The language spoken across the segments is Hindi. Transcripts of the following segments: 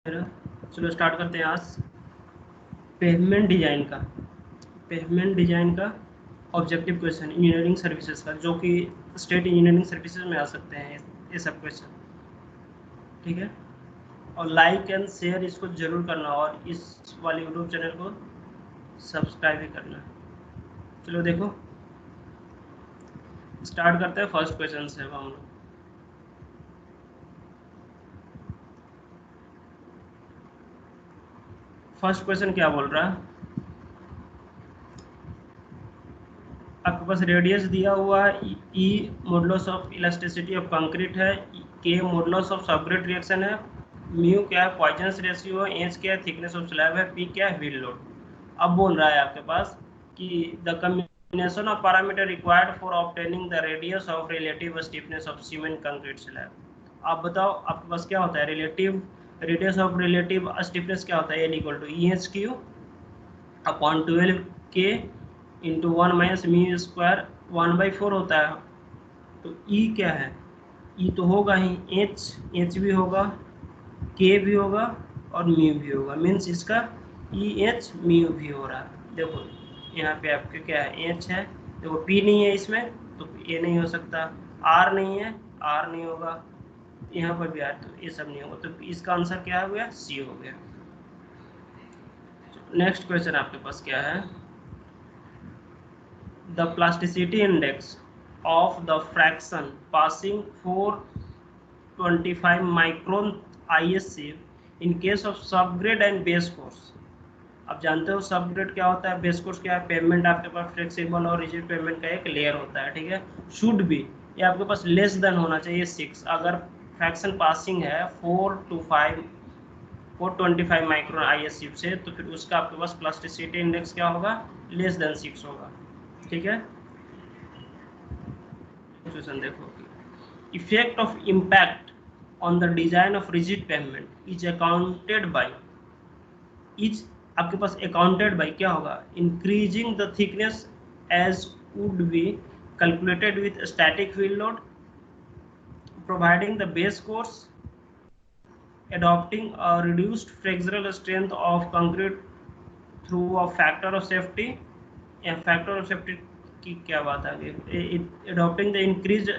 चलो स्टार्ट करते हैं आज पेवमेंट डिजाइन का ऑब्जेक्टिव क्वेश्चन इंजीनियरिंग सर्विसेज का, जो कि स्टेट इंजीनियरिंग सर्विसेज में आ सकते हैं ये सब क्वेश्चन। ठीक है, और लाइक एंड शेयर इसको जरूर करना और इस वाले यूट्यूब चैनल को सब्सक्राइब भी करना। चलो देखो स्टार्ट करते हैं फर्स्ट क्वेश्चन से। हम लोग फर्स्ट क्वेश्चन क्या बोल रहा है, आपके पास रेडियस दिया हुआ है, E modulus of elasticity of concrete है, K modulus of subgrade reaction है, म्यू क्या है पॉइजनस रेशियो है, एच क्या है थिकनेस ऑफ स्लैब है, पी क्या है व्हील लोड। अब बोल रहा है आपके पास कि the combination of parameter required for obtaining the radius of relative stiffness of cement concrete slab. आप बताओ आपके पास क्या होता है relative radius of relative stiffness क्या होता है, L equal to E H cube upon 12 के इंटू 1 माइनस म्यू स्क्वायर 1/4 होता है। तो ई क्या है, ई तो होगा ही, एच भी होगा, के भी होगा और म्यू भी होगा, मीन्स इसका ई एच म्यू भी हो रहा है। देखो यहाँ पे आपके क्या है, एच है, देखो पी नहीं है इसमें तो ए नहीं हो सकता, आर नहीं है आर नहीं होगा, यहाँ पर भी आर, तो ये सब नहीं होगा, तो इसका आंसर क्या हो गया, सी हो गया। नेक्स्ट क्वेश्चन आपके पास क्या है, the plasticity index of the fraction passing 425 micron ISC in case of subgrade and base course। आप जानते हो सबग्रेड क्या होता है, बेस कोर्स क्या है, पेमेंट आपके पास फ्लेक्सिबल और रिजिड पेमेंट का एक लेयर होता है। ठीक है, शुड बी ये आपके पास लेस देन होना चाहिए 6, अगर फ्रैक्शन पासिंग है 425 माइक्रोन ISC से, तो फिर उसका आपके पास प्लास्टिसिटी इंडेक्स क्या होगा, लेस देन 6 होगा। ठीक है, क्वेश्चन देखो, effect of impact on the design of rigid pavement is accounted by, is आपके पास अकाउंटेड बाय क्या होगा, increasing the thickness as would be calculated with static wheel load, providing the base course, adopting a reduced flexural strength of concrete through a factor of safety, या फैक्टर ऑफ सेफ्टी की क्या बात आ गई, adopting the increased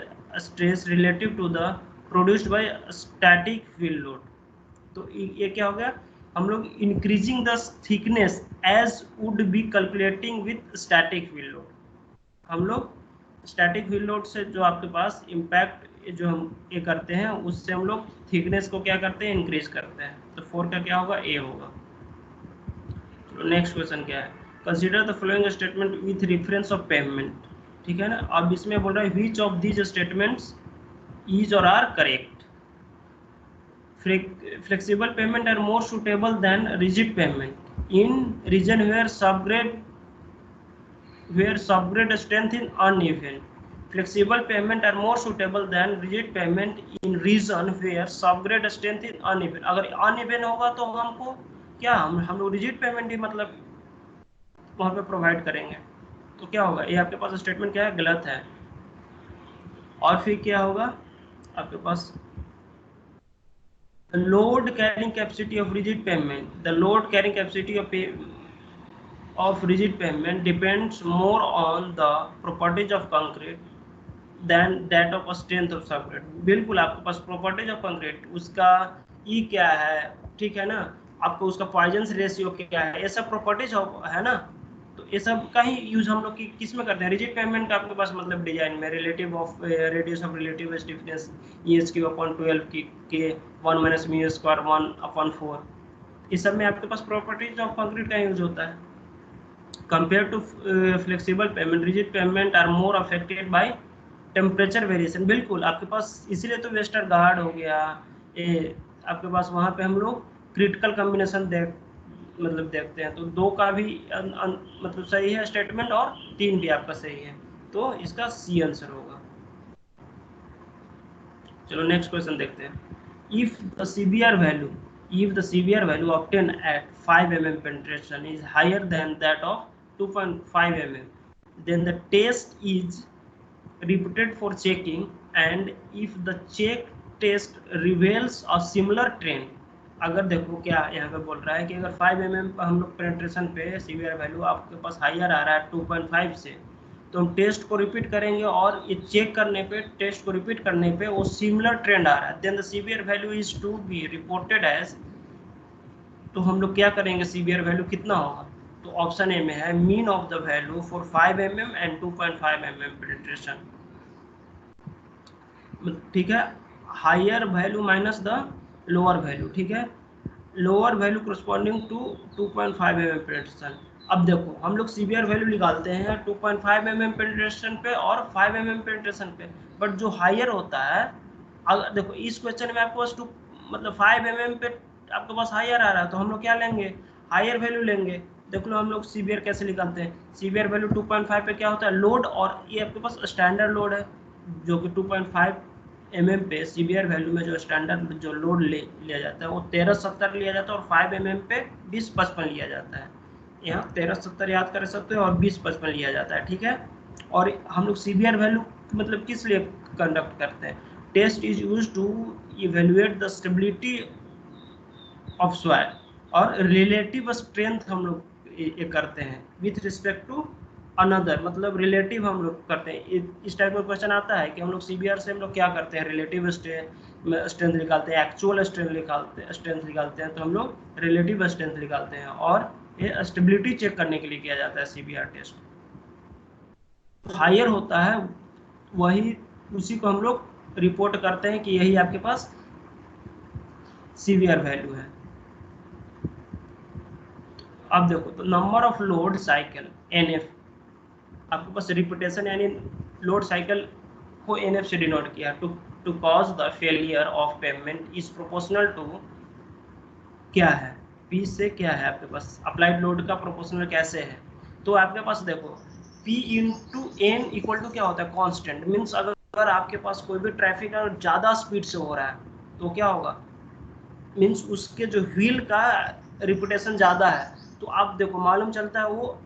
stress relative to the produced by static wheel load। तो ये क्या हो गया, हम लोग increasing the thickness as would be calculating with static wheel load, हम लोग स्टैटिक व्हील लोड से जो आपके पास इम्पैक्ट जो हम ये करते हैं उससे हम लोग थिकनेस को क्या करते हैं, इंक्रीज करते हैं। तो 4 का क्या होगा, ए होगा। तो नेक्स्ट क्वेश्चन क्या है, consider the following statement with reference of payment. ठीक है ना, अब इसमें बोल रहा है which of these statements is or are correct. Flexible payment are more suitable than rigid payment in region where subgrade strength is uneven। Flexible payment are more suitable than rigid payment in region where subgrade strength is uneven। अगर uneven होगा तो हमको क्या, हम लोग rigid payment ही मतलब वहाँ पे प्रोवाइड करेंगे, तो क्या होगा, ये आपके पास स्टेटमेंट क्या है, गलत है। और फिर क्या होगा आपके पास, the load carrying capacity of rigid pavement, the load carrying capacity of rigid pavement depends more on the properties of concrete than that of strength of subgrade। बिल्कुल आपके पास प्रॉपर्टीज ऑफ कंक्रीट उसका ई क्या है, ठीक है ना, आपको उसका पॉइजन रेशियो क्या है, ये सब प्रॉपर्टीज है ना, तो ये सब का ही यूज हम लोग किस में करते हैं, रिजिड पेमेंट का आपके पास मतलब डिजाइन में relative of radius of relative stiffness EHQ upon 12 के 1 माइनस म्यू स्क्वायर 1/4, इस सब में आपके पास प्रॉपर्टीज ऑफ कंक्रीट का यूज होता है। Compare to flexible pavement, rigid pavement are more affected by temperature variation. बिल्कुल आपके पास इसीलिए तो वेस्टरगार्ड हो गया, ये आपके पास वहाँ पे हम लोग क्रिटिकल कॉम्बिनेशन देखते हैं, तो 2 का भी मतलब सही है स्टेटमेंट और 3 भी आपका सही है, तो इसका सी आंसर होगा। चलो नेक्स्ट क्वेश्चन देखते हैं, if the CBR value obtain at 5 mm penetration is higher than that of 2.5 mm, then the test is repeated for checking, and if the check test reveals a similar trend, अगर देखो क्या यहाँ पे बोल रहा है कि अगर 5 mm हम लोग पेनिट्रेशन पे सीवीआर वैल्यू आपके पास हायर आ रहा है 2.5 से, तो हम टेस्ट को रिपीट करेंगे और ये चेक करने पे, टेस्ट को रिपीट करने पे वो सिमिलर ट्रेंड आ रहा है, then the CBR value is to be reported as, तो हम लोग क्या करेंगे, सीवीआर वैल्यू कितना होगा, तो ऑप्शन ए में है mean of the value for 5 mm and 2.5 mm penetration, ठीक है, higher value minus the lower value, ठीक है, lower value corresponding to 2.5 mm penetration. अब देखो हम लोग सीवीआर वैल्यू निकालते हैं 2.5 mm पेनिट्रेशन पे और 5 mm पेनिट्रेशन पे, बट जो हायर होता है, अगर देखो इस क्वेश्चन में आपके पास मतलब 5 mm पे आपके पास हायर आ रहा है, तो हम लोग क्या लेंगे, हायर वैल्यू लेंगे। देख लो हम लोग सीवीआर कैसे निकालते हैं, सीवीआर वैल्यू 2.5 पे क्या होता है, लोड, और ये आपके पास स्टैंडर्ड लोड है जो कि 2.5 mm पे सीवीआर वैल्यू में जो स्टैंडर्ड जो लोड लिया जाता है वो 1370 लिया जाता है, और 5 mm पे 2055 लिया जाता है। यहाँ 1370 याद कर सकते हो और 2055 लिया जाता है, ठीक है। और हम लोग सीवीआर वैल्यू मतलब किस लिए कंडक्ट करते हैं, test is use to evaluate the stability of soil, और रिलेटिव स्ट्रेंथ हम लोग ये करते हैं विथ रिस्पेक्ट टू अनदर, मतलब रिलेटिव हम लोग करते हैं। इस टाइप का क्वेश्चन आता है कि हम लोग सीबीआर से हम लोग क्या करते हैं, रिलेटिव स्ट्रेंथ निकालते हैं, एक्चुअल स्ट्रेंथ निकालते हैं, तो हम लोग रिलेटिव स्ट्रेंथ निकालते हैं, और ये स्टेबिलिटी चेक करने के लिए किया जाता है सीबीआर टेस्ट। हायर होता है वही, उसी को हम लोग रिपोर्ट करते हैं कि यही आपके पास सीवीआर वैल्यू है। अब देखो तो number of load cycle NF, आपके पास रिपीटेशन यानी लोड साइकिल को एनएफ से डिनोट किया, to cause the failure of pavement is proportional to, क्या है, पी से क्या है आपके पास, अप्लाइड लोड का प्रोपोर्शनल कैसे है, तो आपके पास देखो P into N equal to क्या होता है, कांस्टेंट, मीन्स अगर आपके पास कोई भी ट्रैफिक ज़्यादा स्पीड से हो रहा है तो क्या होगा, मीन्स उसके जो व्हील का रिपीटेशन ज़्यादा है, तो आप देखो मालूम चलता है वो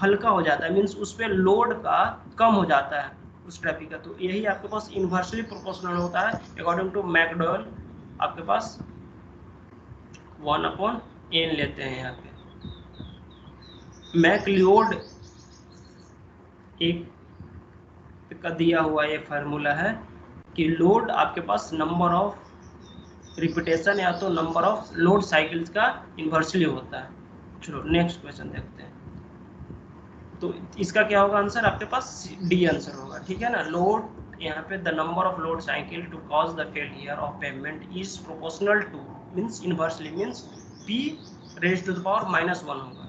हल्का हो जाता है, मीन्स उस पर लोड का कम हो जाता है उस ट्रैफिक का, तो यही आपके पास इन्वर्सली प्रोपोर्शनल होता है अकॉर्डिंग टू मैकडॉवेल, आपके पास 1/n लेते हैं यहाँ पे। मैकलियोड एक का दिया हुआ ये फार्मूला है कि लोड आपके पास नंबर ऑफ रिपीटेशन या तो नंबर ऑफ लोड साइकिल्स का इन्वर्सली होता है। चलो नेक्स्ट क्वेश्चन देखते हैं, तो इसका क्या होगा आंसर, आपके पास डी आंसर होगा, ठीक है ना। लोड यहाँ पे the number of load cycle to cause the failure of pavement is proportional to, means inversely, means p raise to the power -1 होगा।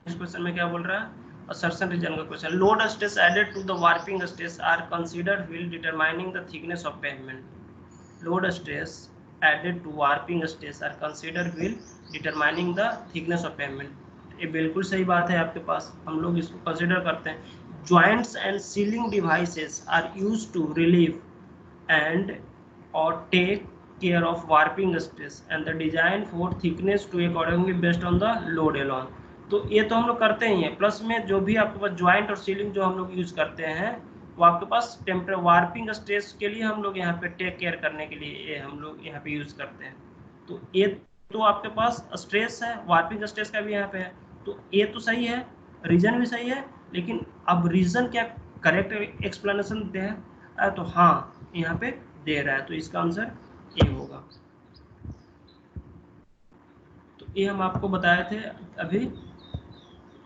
इस क्वेश्चन में क्या बोल रहा है, assertion रीजन का question, load stress added to the warping stress are considered while determining the thickness of pavement, load stress added to warping stress are considered while determining the thickness of pavement. ये बिल्कुल सही बात है आपके पास, हम लोग इसको कंसीडर करते हैं। Joints and sealing devices are used to relieve and और take care of warping stress and the design for thickness to accordingly based on the load alone, तो ये तो हम लोग करते ही हैं। प्लस में जो भी आपके पास ज्वाइंट और सीलिंग जो हम लोग यूज करते हैं वो आपके पास टेम्परे वार्पिंग स्ट्रेस के लिए हम लोग यहाँ पे टेक केयर करने के लिए ये हम लोग यहाँ पे यूज करते हैं। तो ये तो आपके पास स्ट्रेस है, वार्पिंग स्ट्रेस का भी यहाँ पे है, तो ये तो सही है, रीजन भी सही है, लेकिन अब रीजन क्या करेक्ट एक्सप्लेनेशन दे है, तो हाँ यहाँ पे दे रहा है, तो इसका आंसर ए होगा। तो ये हम आपको बताए थे अभी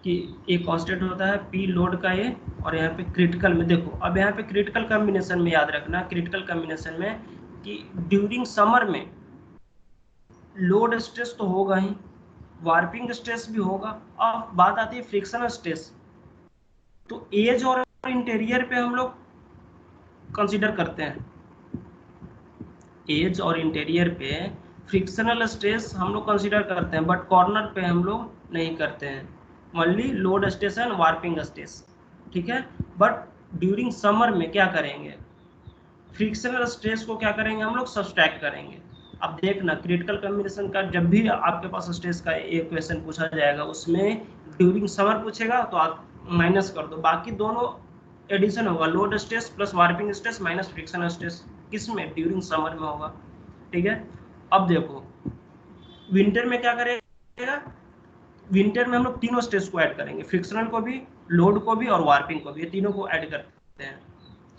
कि एक कांस्टेंट होता है पी लोड का ये, और यहाँ पे क्रिटिकल में देखो, अब यहाँ पे क्रिटिकल कॉम्बिनेशन में याद रखना, क्रिटिकल कॉम्बिनेशन में कि ड्यूरिंग समर में लोड स्ट्रेस तो होगा ही, वार्पिंग स्ट्रेस भी होगा। अब बात आती है फ्रिक्शनल स्ट्रेस, तो एज और इंटीरियर पे हम लोग कंसीडर करते हैं, एज और इंटीरियर पे फ्रिक्शनल स्ट्रेस हम लोग कंसीडर करते हैं, बट कॉर्नर पे हम लोग नहीं करते हैं, only load stress and warping stress, ठीक है। बट ड्यूरिंग समर में क्या करेंगे, फ्रिक्शनल स्ट्रेस को क्या करेंगे हम लोग, सब्सट्रैक्ट करेंगे। अब देखना क्रिटिकल कॉम्बिनेशन का जब भी आपके पास स्ट्रेस का एक क्वेश्चन पूछा जाएगा उसमें ड्यूरिंग समर पूछेगा तो आप माइनस कर दो, बाकी दोनों एडिशन होगा, load stress plus warping stress minus frictional stress, किसमें, ड्यूरिंग समर में होगा, ठीक है। अब देखो विंटर में क्या करेगा, विंटर में हम लोग तीनों स्ट्रेस को ऐड करेंगे, फ्रिक्शनल को भी, लोड को भी और वार्पिंग को भी, ये तीनों को ऐड करते हैं,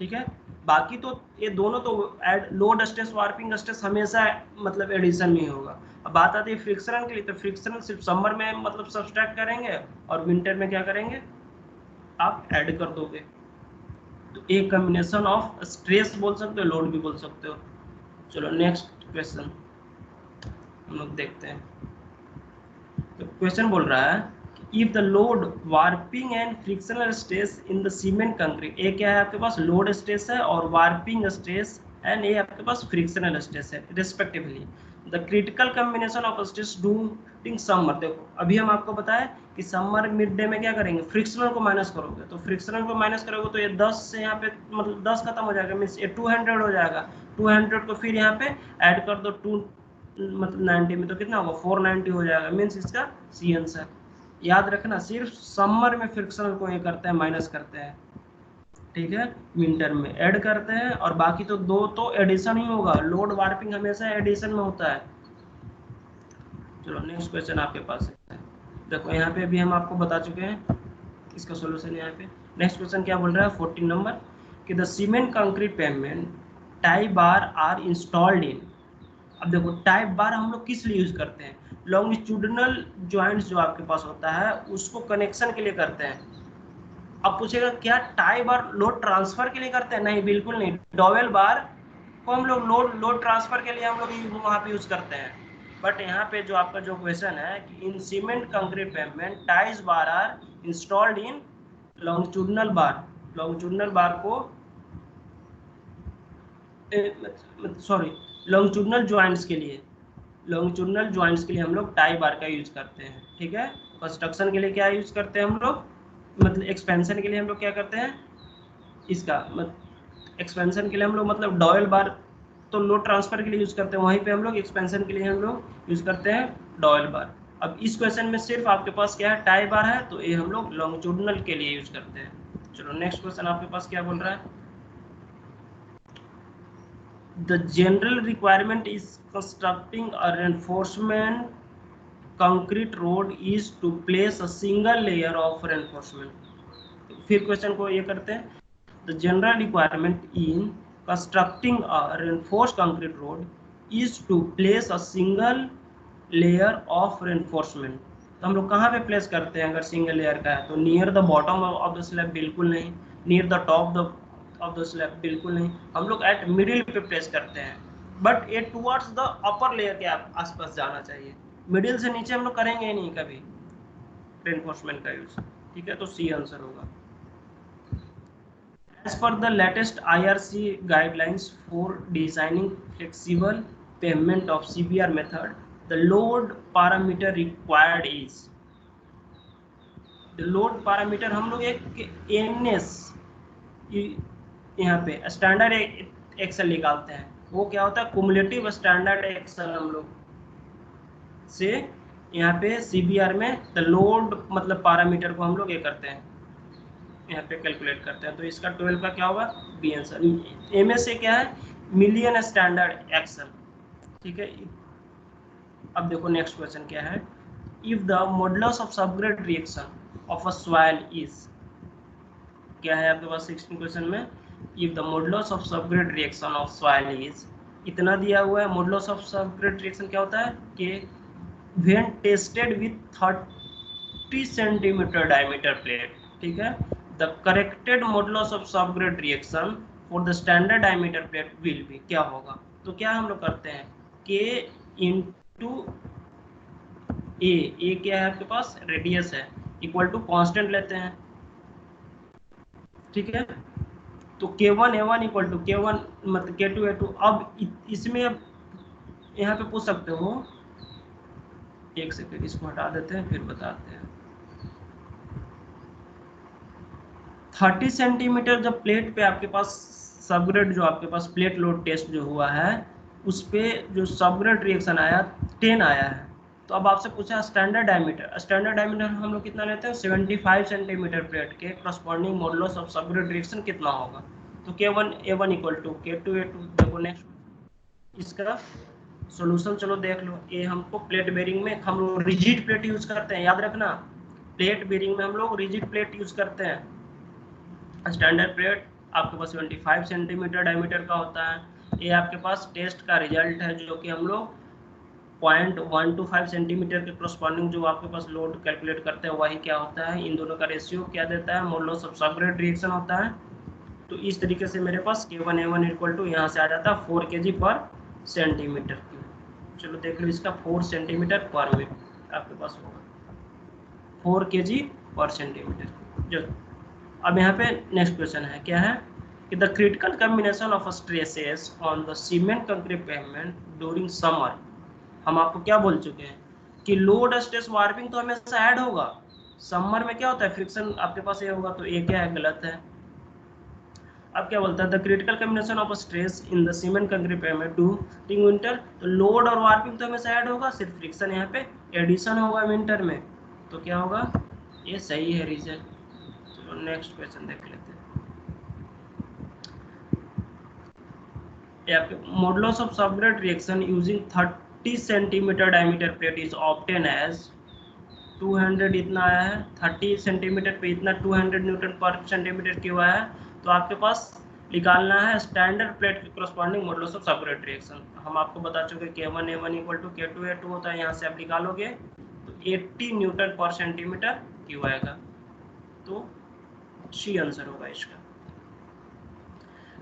ठीक है। बाकी तो ये दोनों तो add, load stress warping stress हमेशा मतलब एडिशन में ही होगा। अब बात आती है फ्रिक्शनल के लिए, तो फ्रिक्शनल सिर्फ समर में मतलब सब्सट्रैक्ट करेंगे और विंटर में क्या करेंगे आप ऐड कर दोगे। तो एक कॉम्बिनेशन ऑफ स्ट्रेस बोल सकते हो, लोड भी बोल सकते हो। चलो नेक्स्ट क्वेश्चन हम लोग देखते हैं। तो क्वेश्चन बोल रहा है if the load warping and frictional stress in the cement concrete, ये क्या है आपके पास लोड स्ट्रेस है और वार्पिंग स्ट्रेस, एंड ये आपके पास फ्रिक्शनल स्ट्रेस है respectively, the critical combination of stress during summer. देखो अभी हम आपको बताया कि समर मिड डे में क्या करेंगे, फ्रिक्शनल को माइनस करोगे, तो फ्रिक्शनल को माइनस करोगे तो ये 10 से यहाँ पे मतलब 10 खत्म हो जाएगा, मीन्स ये 200 हो जाएगा। 200 को फिर यहाँ पे ऐड कर दो 2 मतलब 90 में, तो कितना होगा 490 हो जाएगा, मीन्स इसका सी आंसर। याद रखना सिर्फ समर में फ्रिक्शनल को ये करते हैं माइनस करते हैं, ठीक है, विंटर में ऐड करते हैं, और बाकी तो दो तो एडिशन ही होगा, लोड वार्पिंग हमेशा एडिशन में होता है। चलो नेक्स्ट क्वेश्चन आपके पास है, देखो यहाँ पे भी हम आपको बता चुके हैं इसका सॉल्यूशन यहाँ पे। नेक्स्ट क्वेश्चन क्या बोल रहा है 14 नंबर कि the cement concrete pavement tie bar are installed in. अब देखो टाइप बार हम लोग किस लिए यूज करते हैं, लॉन्गिट्यूडिनल जॉइंट्स जो आपके पास होता है उसको कनेक्शन के लिए करते हैं। अब पूछेगा क्या टाई बार लोड ट्रांसफर के लिए करते हैं, नहीं बिल्कुल नहीं। डॉवेल बार को हम लोग लोड ट्रांसफर के लिए हम लोग वहां पे यूज करते हैं। बट यहाँ पे जो आपका जो क्वेश्चन है कि in cement concrete pavement ties bar are installed in longitudinal bar, longitudinal bar को सॉरी लॉन्गिट्यूडिनल जॉइंट्स के लिए, लॉन्गिट्यूडिनल जॉइंट्स के लिए हम लोग टाई बार का यूज करते हैं, ठीक है। कंस्ट्रक्शन के लिए क्या यूज करते हैं हम लोग, मतलब एक्सपेंशन के लिए हम लोग क्या करते हैं इसका एक्सपेंशन के लिए हम लोग मतलब डॉयल बार तो लोड ट्रांसफर के लिए यूज करते हैं, वहीं पे हम लोग एक्सपेंशन के लिए हम लोग यूज करते हैं डॉयल बार। अब इस क्वेश्चन में सिर्फ आपके पास क्या है टाई बार है, तो ये हम लोग लॉन्गिट्यूडिनल के लिए यूज करते हैं। चलो नेक्स्ट क्वेश्चन आपके पास क्या बोल रहा है, the general requirement is constructing a reinforcement concrete road is to place a single layer of reinforcement। फिर क्वेश्चन को ये करते हैं, the general requirement in constructing a reinforced concrete road is to place a single layer of reinforcement। तो हम लोग कहाँ पे प्लेस करते हैं अगर सिंगल लेयर का है, तो near the bottom of the slab बिल्कुल नहीं, near the top of the slab बिल्कुल नहीं, हम लोग एट मिडिल पे प्लेस करते हैं। बट ये टुवर्ड्स द अपर लेयर के आसपास जाना चाहिए, मिडिल से नीचे हम लोग करेंगे नहीं कभी रेनफोर्समेंट का यूज, ठीक है, तो सी आंसर होगा। As per the latest IRC guidelines for designing flexible pavement of CBR method, the load parameter required is, the load parameter हम लोग एक NS यहाँ पे स्टैंडर्ड एक्सेल निकालते हैं, वो क्या होता है कुमुलेटिव स्टैंडर्ड एक्सेल हम लोग से यहाँ पे CBR में द लोड मतलब पैरामीटर को हम लोग ये करते हैं यहाँ पे कैलकुलेट करते हैं, तो इसका 12 का क्या होगा बी आंसर। MS से क्या है मिलियन स्टैंडर्ड एक्सेल, ठीक है। अब देखो नेक्स्ट क्वेश्चन क्या है, if the modulus of subgrade reaction of a soil is, क्या है आपके पास 16 क्वेश्चन में, if the modulus of subgrade reaction of soil is, इतना दिया हुआ है। मॉडुलस ऑफ सबग्रेड रिएक्शन क्या होता है कि when tested with 30 centimeter diameter plate, ठीक है, the corrected modulus of subgrade reaction for the standard diameter plate will be, क्या होगा, तो क्या हम लोग करते हैं K इंटू ए क्या है आपके पास रेडियस है, इक्वल टू कांस्टेंट लेते हैं, ठीक है, तो K1 A1 equal to K1 मतलब K2 A2। अब इसमें यहाँ पे पूछ सकते हो, एक सेकंड इसको हटा देते हैं फिर बताते हैं। 30 सेंटीमीटर जब प्लेट पे आपके पास सबग्रेड जो आपके पास प्लेट लोड टेस्ट जो हुआ है उस पे जो सबग्रेड रिएक्शन आया 10 आया है, तो अब आपसे पूछा स्टैंडर्ड डायमीटर, स्टैंडर्ड डायमीटर हम लोग कितना लेते हैं 75 सेंटीमीटर प्लेट के corresponding modulus of subgrade reaction कितना होगा, तो K1 A1 equal to K2 A2। देखो नेक्स्ट इसका सोल्यूशन चलो देख लो। ये हमको प्लेट बेरिंग में हम लोग रिजिड प्लेट यूज करते हैं, याद रखना, प्लेट बेरिंग में हम लोग रिजिड प्लेट यूज करते हैं। स्टैंडर्ड प्लेट आपके पास 25 सेंटीमीटर डायमीटर का होता है। ये आपके पास टेस्ट का रिजल्ट है, जो कि हम लोग 0.125 सेंटीमीटर के क्रॉसपॉन्डिंग जो आपके पास लोड कैलकुलेट करते हैं, वही क्या होता है, इन दोनों का रेशियो क्या देता है, मॉडुलस ऑफ सबग्रेड रिएक्शन होता है। तो इस तरीके से मेरे पास K1A1 इक्वल टू यहाँ से आ जाता है 4 kg पर सेंटीमीटर क्यूब। चलो देख लो इसका 4 सेंटीमीटर पर मिनट आपके पास होगा 4 kg पर सेंटीमीटर। जो अब यहाँ पे नेक्स्ट क्वेश्चन है, क्या है कि the critical combination of stresses on the cement concrete pavement during summer. हम आपको क्या बोल चुके हैं कि लोड स्ट्रेस वार्पिंग तो हमेशा ऐड होगा, समर में क्या होता है फ्रिक्शन आपके पास ये होगा, तो ये क्या है, गलत है। अब क्या बोलता है, the critical combination of stress in the cement concrete pavement during winter. तो लोड और वार्पिंग तो हमेशा ऐड होगा, सिर्फ फ्रिक्शन यहाँ पे एडिशन होगा विंटर में। तो क्या होगा, ये सही है रीजन। चलो नेक्स्ट क्वेश्चन देख लेते हैं। Modulus of subgrade reaction using 30 centimeter diameter plate is obtain as 200, इतना आया है 30 सेंटीमीटर पे इतना 200 न्यूटन पर सेंटीमीटर क्यों आया है। तो आपके पास निकालना है स्टैंडर्ड प्लेट के corresponding modulus of subgrade reaction. हम आपको बता चुके K1A1 इक्वल टू K2A2 होता है, यहाँ से आप निकालोगे तो 80 न्यूटन पर सेंटीमीटर क्यों आएगा। तो सी आंसर होगा इसका।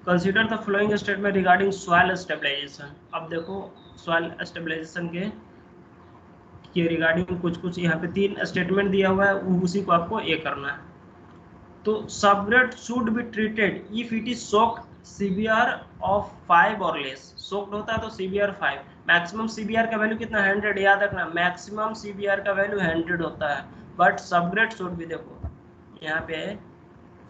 Consider the following statement regarding soil stabilization. अब देखो सॉइल स्टेबलाइजेशन के रिगार्डिंग कुछ यहाँ पे 3 स्टेटमेंट दिया हुआ है, उसी को आपको ये करना है। तो subgrade should be treated if it is soaked CBR of 5 और लेस। सोक्ड होता है तो सीबीआर 5, मैक्सिमम सीबीआर का वैल्यू कितना 100, याद रखना मैक्सिमम सीबीआर का वैल्यू 100 होता है। बट सबग्रेड शुड भी, देखो यहाँ पे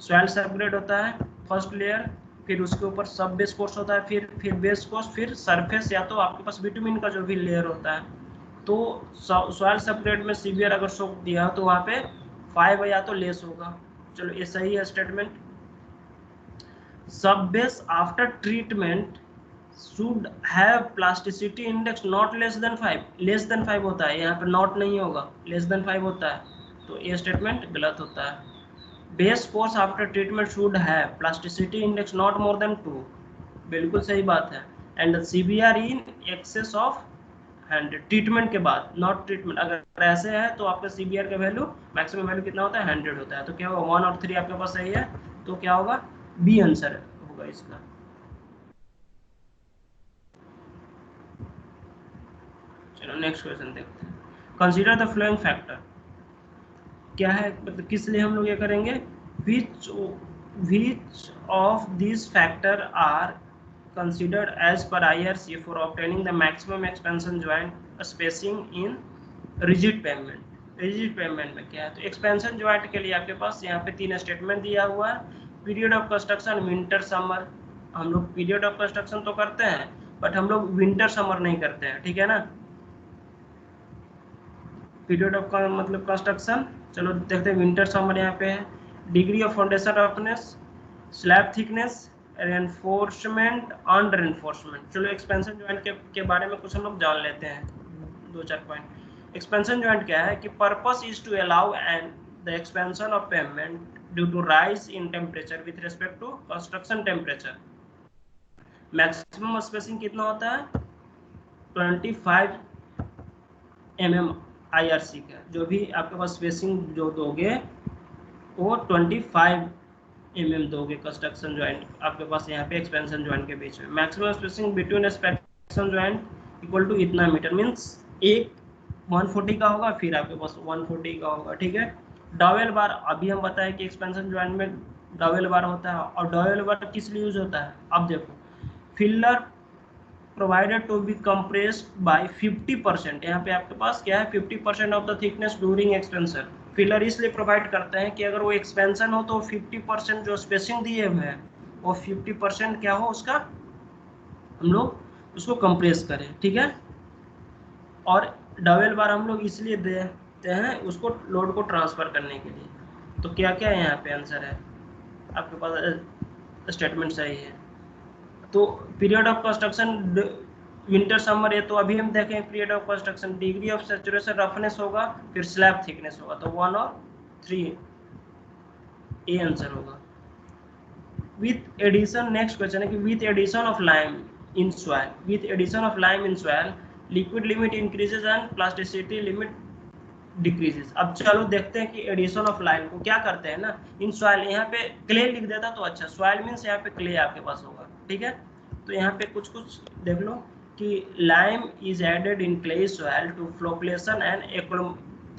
सॉइल सबग्रेड होता है फर्स्ट लेयर, फिर उसके ऊपर सब बेस कोर्स होता है, फिर बेस कोर्स, फिर सरफेस या तो आपके पास बिटुमिन का जो भी लेयर होता है। तो सॉइल सबग्रेड में सीवियर अगर सोक दिया तो वहाँ पे 5 या तो लेस होगा। चलो ये सही है स्टेटमेंट। सब base after treatment should have plasticity index not less than 5, less than 5 होता है, यहाँ पे नॉट नहीं होगा, लेस देन 5 होता है। तो ये स्टेटमेंट गलत होता है। Base force after treatment should have plasticity index not more than 2, बिल्कुल सही बात है। And CBR in excess of 100 treatment के बाद, नॉट ट्रीटमेंट। अगर ऐसे है तो आपका सीबीआर का वैल्यू मैक्सिमम वैल्यू कितना होता है 100 होता है। तो क्या होगा 1 और 3 आपके पास सही है, तो क्या होगा बी आंसर होगा इसका। चलो नेक्स्ट क्वेश्चन देखते हैं। Consider the flowing factor. क्या है, मतलब किस लिए हम लोग ये करेंगे, which of these factor are considered as per IRC for obtaining the maximum expansion joint spacing in rigid pavement। Rigid pavement में क्या है, तो एक्सपेंशन जॉइंट के लिए आपके पास यहाँ पे 3 स्टेटमेंट दिया हुआ है। Period of construction winter summer, हम लोग पीरियड ऑफ कंस्ट्रक्शन तो करते हैं बट हम लोग विंटर समर नहीं करते हैं, ठीक है ना। पीरियड ऑफ मतलब कंस्ट्रक्शन, चलो देखते हैं विंटर समर यहाँ पे है। Degree of foundation roughness, slab thickness, reinforcement, un reinforcement. चलो एक्सपेंशन जॉइंट के बारे में कुछ हम लोग जान लेते हैं, 2-4 पॉइंट। एक्सपेंशन जॉइंट क्या है कि purpose is to allow and the expansion of pavement due to rise in temperature with respect to construction temperature. Maximum spacing कितना होता है 25 mm IRC का, जो भी आपके पास स्पेसिंग जो दोगे वो 25 mm दोगे कंस्ट्रक्शन जॉइंट आपके पास यहाँ पे एक्सपेंशन जॉइंट के बीच में। Maximum spacing between expansion joint equal to इतना मीटर, मीन्स एक 140 का होगा, फिर आपके पास 140 का होगा, ठीक है। डॉवेल बार, अभी हम बताएं कि एक्सपेंशन जॉइंट में डॉवेल बार होता है, और डॉवेल बार किस लिए यूज होता है। अब देखो filler provided to be compressed by 50%, यहाँ पे आपके पास क्या है 50% of the thickness during expansion. Filler इसलिए प्रोवाइड करते हैं कि अगर वो एक्सपेंशन हो तो 50% जो स्पेसिंग दिए हुए हैं वो 50% क्या हो उसका हम लोग उसको कंप्रेस करें, ठीक है। और डबल बार हम लोग इसलिए देते हैं उसको लोड को ट्रांसफर करने के लिए। तो क्या क्या यहाँ पे आंसर है आपके पास, स्टेटमेंट सही है। तो period of construction winter summer, ये तो अभी हम देखें period of construction, degree of saturation roughness होगा, फिर स्लैब थिकनेस होगा, तो 1 और 3 ये आंसर होगा। विथ एडिशन, नेक्स्ट क्वेश्चन है कि with addition of lime in soil, with addition of lime in soil liquid limit increases and plasticity limit decreases. अब चलो देखते हैं कि एडिशन ऑफ लाइम को क्या करते हैं ना इन सॉइल, यहाँ पे क्ले लिख देता तो अच्छा, सॉइल मीन्स यहाँ पे क्ले आपके पास होगा, ठीक है। तो यहाँ पे कुछ कुछ देख लो कि lime is added in clay soil to flocculation and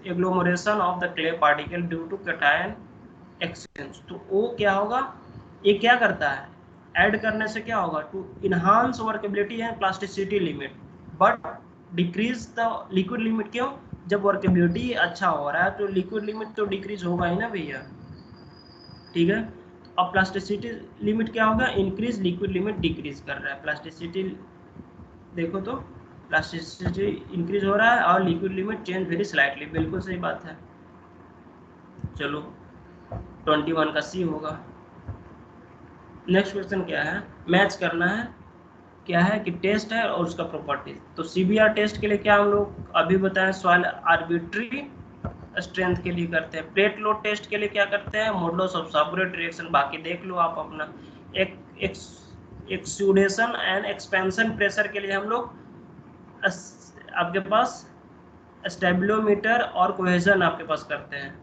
agglomeration of the clay particle due to cation exchange. तो वो क्या होगा, ये क्या करता है, ऐड करने से क्या होगा, to enhance workability and plasticity limit but decrease the liquid limit. क्यों, जब वर्केबिलिटी अच्छा हो रहा है तो लिक्विड लिमिट तो डिक्रीज होगा ही ना भैया, ठीक है। अब प्लास्टिसिटी लिमिट क्या होगा, इंक्रीज, लिक्विड लिमिट डिक्रीज कर रहा है, प्लास्टिसिटी देखो तो प्लास्टिसिटी इंक्रीज हो रहा है और liquid limit change very slightly, बिल्कुल सही बात है। चलो 21 का सी होगा। नेक्स्ट क्वेश्चन क्या है, मैच करना है, क्या है कि टेस्ट है और उसका प्रॉपर्टीज। तो सीबीआर टेस्ट के लिए क्या हम लोग अभी बताएं, सॉइल आर्बिट्री स्ट्रेंथ के लिए करते हैं, प्लेट लोड टेस्ट के लिए क्या करते हैं, मॉडुलस ऑफ सबग्रेड रिएक्शन, बाकी देख लो आप अपना। एक एक्सुडेशन एंड एक्सपेंशन प्रेशर के लिए हम लोग आपके पास स्टेबिलोमीटर और कोहेजन आपके पास करते हैं।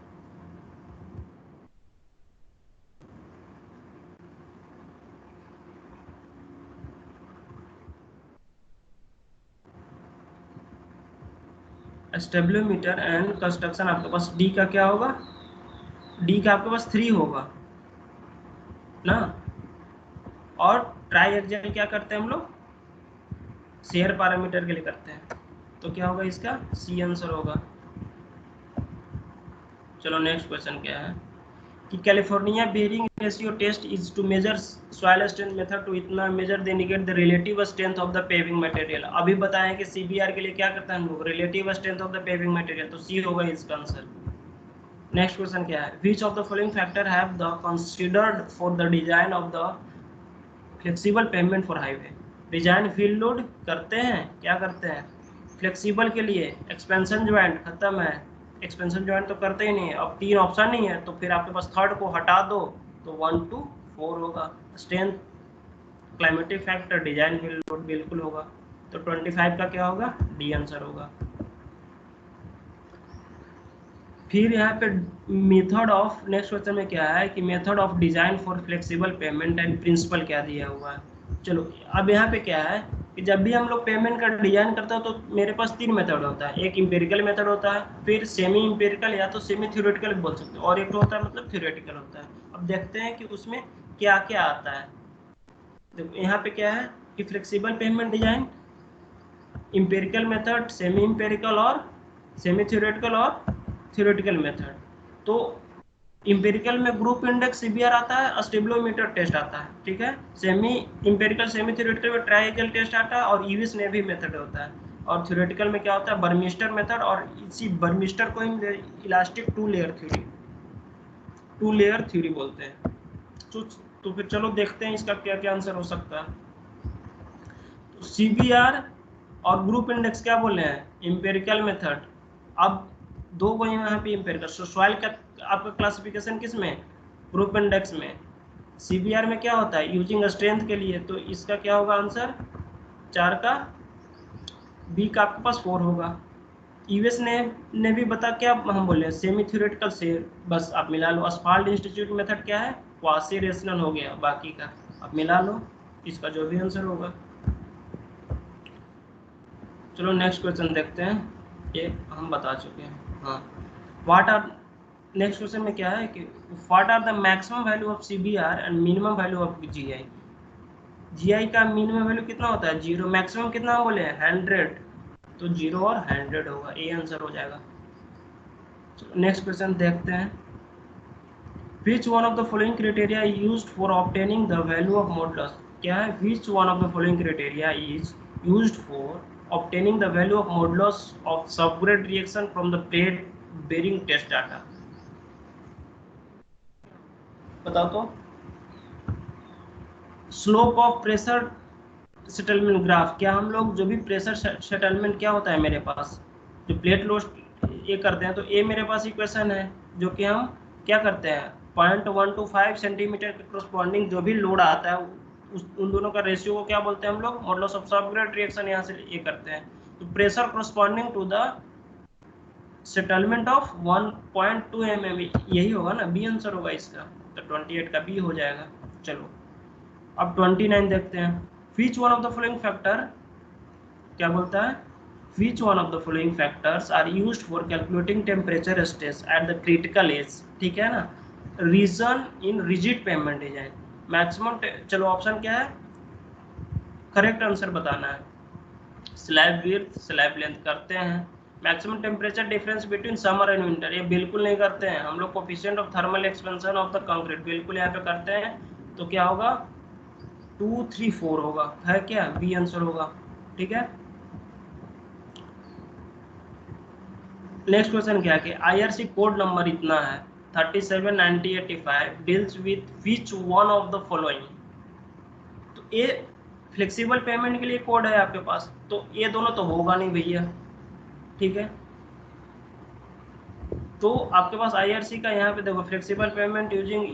स्टेबिलोमीटर एंड कंस्ट्रक्शन आपके पास डी का क्या होगा, डी का आपके पास 3 होगा ना। और ट्राई एक्सियल क्या करते हैं हम लोग, शेयर पैरामीटर के लिए करते हैं, तो क्या होगा इसका सी आंसर होगा। चलो नेक्स्ट क्वेश्चन क्या है कि California bearing ratio test is to measure soil strength method to इतना measure they indicate the relative strength of the paving material. अभी बताएं कि सीबीआर के लिए क्या करता है हम लोग, relative strength of the paving material, तो सी होगा इसका आंसर। नेक्स्ट क्वेश्चन क्या है, which of the following factor have the considered for the design of the flexible pavement for highway. Design field load करते हैं, क्या करते हैं फ्लेक्सिबल के लिए, एक्सपेंशन ज्वाइंट खत्म है, एक्सपेंशन ज्वाइंट तो करते ही नहीं है। अब 3 ऑप्शन नहीं है तो फिर आपके पास थर्ड को हटा दो तो 1 to 4 होगा। Strength, climatic factor, design field load बिल्कुल होगा, तो 25 का क्या होगा, डी आंसर होगा। फिर यहाँ पे मेथड ऑफ, नेक्स्ट क्वेश्चन में क्या है कि method of design for flexible pavement and principal क्या दिया हुआ है। चलो अब यहाँ पे क्या है कि जब भी हम लोग पेमेंट का डिजाइन करते हो तो मेरे पास 3 मेथड होता है, एक इंपेरिकल मेथड होता है, फिर सेमी इंपेरिकल या तो सेमी थ्योरेटिकल बोल सकते हो, और एक होता है मतलब थ्योरेटिकल होता है। अब देखते हैं कि उसमें क्या क्या आता है। देखो यहाँ पे क्या है कि flexible pavement design, empirical method, semi empirical और सेमी थ्योरेटिकल और थ्योरेटिकल मेथड। तो इंपेरिकल में ग्रुप इंडेक्स सीबीआर आता है, स्टेबिलोमीटर टेस्ट आता है, ठीक है। सेमी इंपेरिकल सेमी थ्योरेटिकल में ट्राइएंगल टेस्ट आता है और ईविस नेवी मेथड होता है। और थ्योरेटिकल में क्या होता है, बर्मिस्टर मेथड, और इसी बर्मिस्टर को ही इलास्टिक टू लेयर थ्योरी बोलते हैं। तो फिर चलो देखते हैं इसका क्या क्या आंसर हो सकता है। तो सीबीआर और ग्रुप इंडेक्स क्या बोले हैं, इंपेरिकल मेथड। अब दो को यहाँ पे इंपेरिकल, सो सॉइल का आपका क्लासिफिकेशन किस में, ग्रुप इंडेक्स में। सीबीआर में क्या होता है, यूजिंग स्ट्रेंथ के लिए, तो इसका क्या होगा आंसर 4 का, बी का आपके पास 4 होगा। यूएस ने भी बता क्या हम बोले सेमी थ्योरेटिकल से, बस आप मिला लो। असफाल्ट इंस्टीट्यूट मेथड क्या है, क्वासी रेशनल हो गया, बाकी का आप मिला लो, इसका जो भी आंसर होगा। चलो नेक्स्ट क्वेश्चन देखते हैं, ये हम बता चुके हैं। हाँ, व्हाट आर, नेक्स्ट क्वेश्चन में क्या है कि what are the maximum value of CBR and minimum value of GI. GI का मिनिमम वैल्यू कितना होता है 0, मैक्सिमम कितना बोले 100, तो 0 और 100 होगा, ये आंसर हो जाएगा। नेक्स्ट क्वेश्चन देखते हैं, which one of the following criteria used for obtaining the value of modulus। क्या है, which one of the following criteria is used for obtaining the value of modulus of subgrade reaction from the plate bearing test data। बताओ तो। Slope of pressure settlement graph, क्या हम लोग जो भी प्रेशर सेटलमेंट क्या होता है मेरे पास, जो प्लेट लोड ये करते हैं, तो ये मेरे पास इक्वेशन है जो कि हम क्या करते हैं 0.125 सेंटीमीटर के करस्पॉन्डिंग जो भी लोड आता है उन दोनों का रेशियो को क्या बोलते हैं हम लोग मॉडुलस ऑफ सबग्रेड रिएक्शन यहाँ से ये करते हैं। तो pressure corresponding to the settlement of 1.2 mm यही होगा ना, बी आंसर होगा इसका, तो 28 का बी हो जाएगा। चलो अब 29 देखते हैं। Which one of the following factor, क्या बोलता है, which one of the following factors are used for calculating temperature stress at the critical edge, ठीक है ना, reason in rigid pavement design maximum. चलो ऑप्शन क्या है, करेक्ट आंसर बताना है। स्लैब विड्थ, स्लैब लेंथ करते हैं। Maximum temperature difference between summer and winter, ये बिल्कुल नहीं करते हैं हम लोग। Coefficient of thermal expansion of the concrete बिल्कुल यहाँ पे करते हैं, तो क्या होगा 2, 3, 4 होगा, है क्या, बी आंसर होगा, ठीक है। नेक्स्ट क्वेश्चन क्या है कि आईआरसी कोड नंबर इतना है 379085 deals with which one of the following. तो ये फ्लेक्सिबल पेमेंट के लिए कोड है आपके पास, तो ये दोनों तो होगा नहीं भैया, ठीक है। तो आपके पास आईआरसी का यहाँ पे देखो flexible pavement using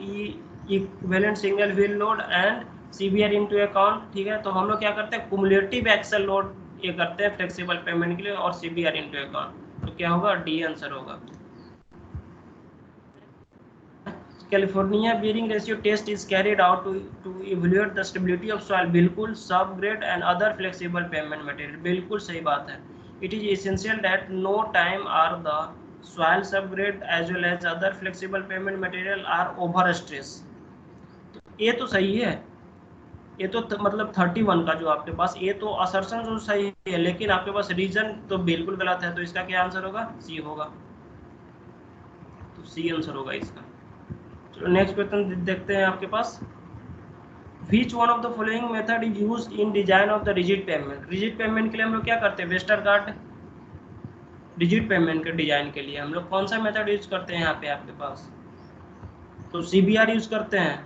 equivalent single wheel load and CBR into account, ठीक है। तो हम लोग क्या करते हैं कुमुलेटिव एक्सल लोड ये करते हैं फ्लेक्सिबल पेमेंट के लिए और सीबीआर इनटू अकाउंट, तो क्या होगा डी आंसर होगा। California bearing ratio test is carried out to evaluate the stability of soil, बिल्कुल subgrade and other flexible pavement material, बिल्कुल सही बात है। It is essential that no time are the soil subgrade as well as other flexible payment material are over stress, तो ये तो सही है, ये तो मतलब 31 का जो आपके पास ये तो असर्शन जो सही है, लेकिन आपके पास रीजन तो बिल्कुल गलत है, तो इसका क्या आंसर होगा, सी होगा, तो सी आंसर होगा इसका। चलो नेक्स्ट क्वेश्चन देखते हैं आपके पास। Which one of the following method is used in design of the rigid pavement? rigid pavement के लिए हम लोग क्या करते हैं वेस्टरगार्ड, रिजिड पेमेंट के डिजाइन के लिए हम लोग कौन सा मेथड यूज करते हैं यहाँ पे आपके पास, तो सीबीआर यूज करते हैं,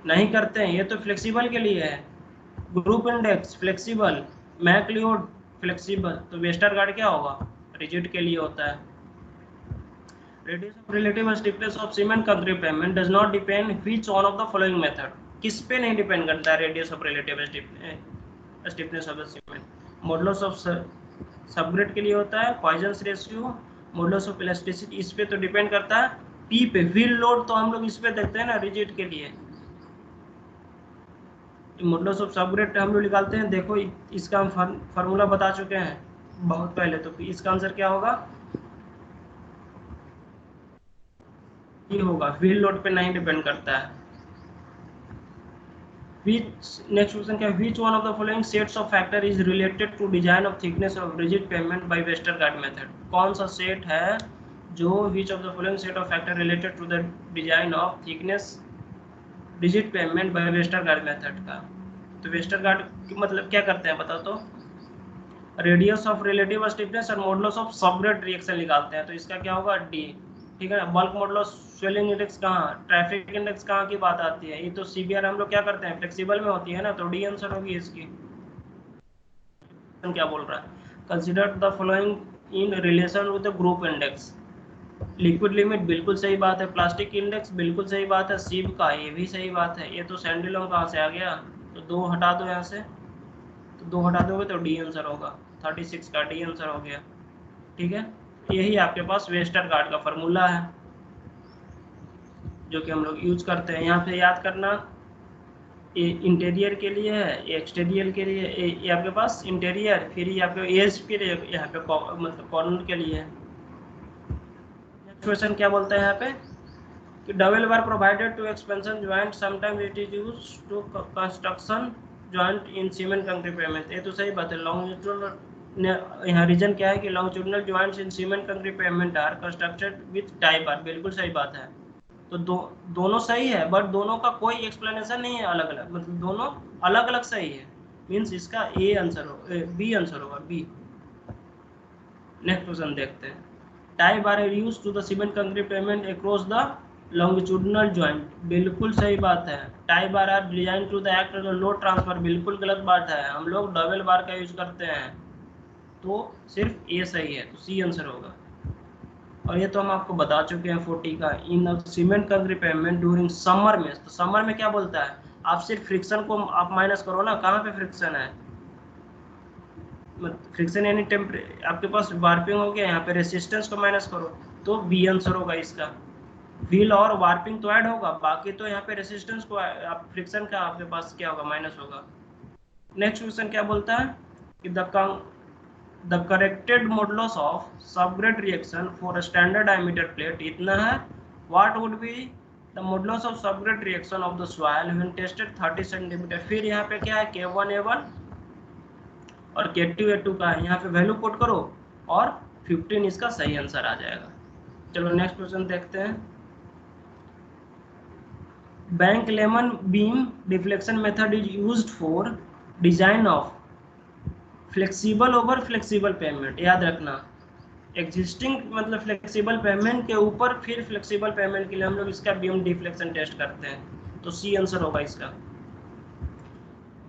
नहीं करते हैं, ये तो फ्लेक्सिबल के लिए है। Group index flexible, McLeod flexible, तो वेस्टरगार्ड क्या होगा रिजिड के लिए होता है। Radius of relative stiffness of cement concrete payment does not depend which one of the following method, किस पे नहीं डिपेंड करता है radius of relative stiffness of the cement, modulus of subgrade के लिए होता है, Poisson's ratio, modulus of elasticity, इस पे तो डिपेंड करता है। पी पे व्हील लोड तो हम लोग इस पे देखते हैं ना रिजिड के लिए, मॉडुलस ऑफ सबग्रेड हम लोग निकालते हैं, देखो इसका हम फार्मूला बता चुके हैं बहुत पहले, तो इसका आंसर क्या होगा, ये होगा, व्हील लोड पे नहीं डिपेंड करता है। नेक्स्ट क्वेश्चन क्या, which one of the following sets of factor is related to design of thickness of rigid pavement by Westergaard method, कौन सा सेट है जो which of the following set of factor related to the design of thickness rigid pavement by Westergaard method का, तो वेस्टरगार्ड मतलब क्या करते हैं बताओ तो, रेडियस ऑफ रिलेटिव स्टिफनेस और मॉडुलस ऑफ सबग्रेड रिएक्शन निकालते हैं, तो इसका क्या होगा डी, ठीक है ना। बल्क मॉडुलस स्वेलिंग इंडेक्स कहाँ, ट्रैफिक इंडेक्स कहाँ की बात आती है, ये तो सीबीआर हम लोग क्या करते हैं फ्लेक्सिबल में होती है ना, तो डी आंसर होगी इसकी। क्या बोल रहा है, consider the following in relation with the group index, liquid limit बिल्कुल सही बात है, प्लास्टिक इंडेक्स बिल्कुल सही बात है, सीब का ये भी सही बात है, ये तो सैंडिलों कहाँ से आ गया, तो 2 हटा दो यहाँ से, तो 2 हटा दोगे तो डी आंसर होगा, 36 का डी आंसर हो गया, ठीक है। यही आपके पास वेस्टरगार्ड का फार्मूला है जो कि हम लोग यूज करते हैं। यहाँ पे याद करना ये इंटीरियर के लिए है, ये एक्सटीरियर के लिए, ये आपके पास इंटीरियर, फिर ये आपके एज के लिए, यहाँ पे मतलब कॉर्नर के लिए है। क्वेश्चन क्या बोलता है यहाँ पे कि double bar provided to expansion joint sometimes it is used to construction joint in cement concrete pavement, ये तो सही बात है। लॉन्जिट्यूडनल यहाँ रीजन क्या है कि longitudinal joints in cement concrete pavement are constructed with tie bar, बिल्कुल सही बात है। तो दोनों सही है, बट दोनों का कोई एक्सप्लेनेशन नहीं है अलग अलग, मतलब दोनों अलग अलग सही है, मीन्स इसका ए आंसर हो, बी आंसर होगा, बी। नेक्स्ट क्वेश्चन देखते हैं, tie bar are used to the cement concrete pavement across the longitudinal joint, बिल्कुल सही बात है। Tie bar are design to the act load transfer, बिल्कुल गलत बात है, हम लोग डबल बार का यूज करते हैं। तो सिर्फ ए सही है, तो सी आंसर होगा। और ये तो हम आपको बता चुके हैं 40 का। इन cement concrete pavement during summer में, तो समर में क्या बोलता है, आप सिर्फ फ्रिक्शन को आप माइनस करो ना, कहाँ पे फ्रिक्शन है, फ्रिक्शन यानी आपके पास वार्पिंग हो गया, यहाँ पे रेसिस्टेंस को माइनस करो, तो बी आंसर होगा इसका। व्हील और वार्पिंग तो ऐड होगा, बाकी तो यहाँ पे रेसिस्टेंस को आप फ्रिक्शन का आपके पास क्या होगा, माइनस होगा। नेक्स्ट क्वेश्चन क्या बोलता है कि the corrected modulus of subgrade reaction for standard diameter plate इतना है, what would be the modulus of subgrade reaction of the soil when tested 30 centimetre. फिर यहाँ पे क्या है, K1A1 और K2A2 का है, यहाँ पे वैल्यू पुट करो और 15 इसका सही आंसर आ जाएगा। चलो नेक्स्ट क्वेश्चन देखते हैं। Bank lemon beam deflection method is used for design of flexible over flexible pavement. याद रखना, एग्जिस्टिंग मतलब फ्लेक्सिबल पेमेंट के ऊपर फिर फ्लेक्सिबल पेमेंट के लिए हम लोग इसका बीम डिफ्लेक्शन टेस्ट करते हैं, तो सी आंसर होगा इसका।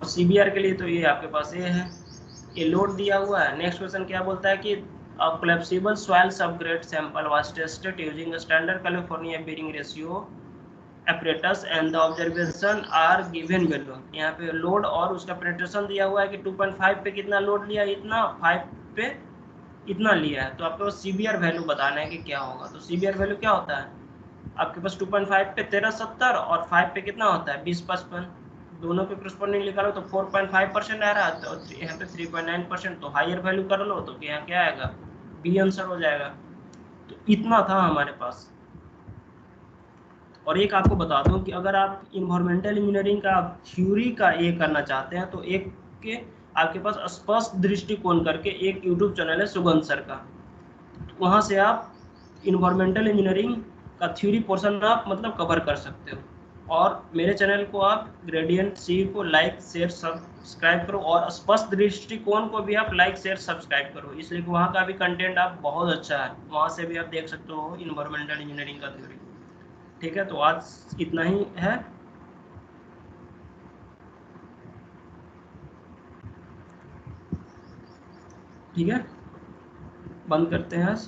और सीबीआर के लिए तो ये आपके पास ये है, ये लोड दिया हुआ है। नेक्स्ट क्वेश्चन क्या बोलता है कि collapsible soil subgrade sample was tested using standard California bearing ratio apparatus and the observation are given below। यहाँ पे लोड और उसका पेनिट्रेशन दिया हुआ है कि 2.5 पे कितना लोड लिया, इतना 5 पे इतना लिया है, तो आपको सीबीआर वैल्यू बताना है कि क्या होगा। तो सीबीआर वैल्यू क्या होता है, आपके पास 2.5 पे 1370 और 5 पे कितना होता है 2055, दोनों के करस्पॉन्डिंग निकालो तो 4.5% आ रहा है, तो यहाँ पे 3.9%, तो हायर वैल्यू कर लो तो यहाँ क्या आएगा, बी आंसर हो जाएगा। तो इतना था हमारे पास। और एक आपको बता दूं कि अगर आप इन्वायरमेंटल इंजीनियरिंग का थ्योरी का ये करना चाहते हैं, तो एक के आपके पास स्पष्ट दृष्टिकोण करके एक यूट्यूब चैनल है सुगंध सर का, वहाँ से आप इन्वायरमेंटल इंजीनियरिंग का थ्योरी पोर्शन आप मतलब कवर कर सकते हो। और मेरे चैनल को आप ग्रेडियंट सी को लाइक शेयर सब्सक्राइब करो, और स्पष्ट दृष्टिकोण को भी आप लाइक शेयर सब्सक्राइब करो, इसलिए कि वहाँ का भी कंटेंट आप बहुत अच्छा है, वहाँ से भी आप देख सकते हो इन्वायरमेंटल इंजीनियरिंग का थ्योरी। ठीक है, तो आज इतना ही है। ठीक है, बंद करते हैं आज।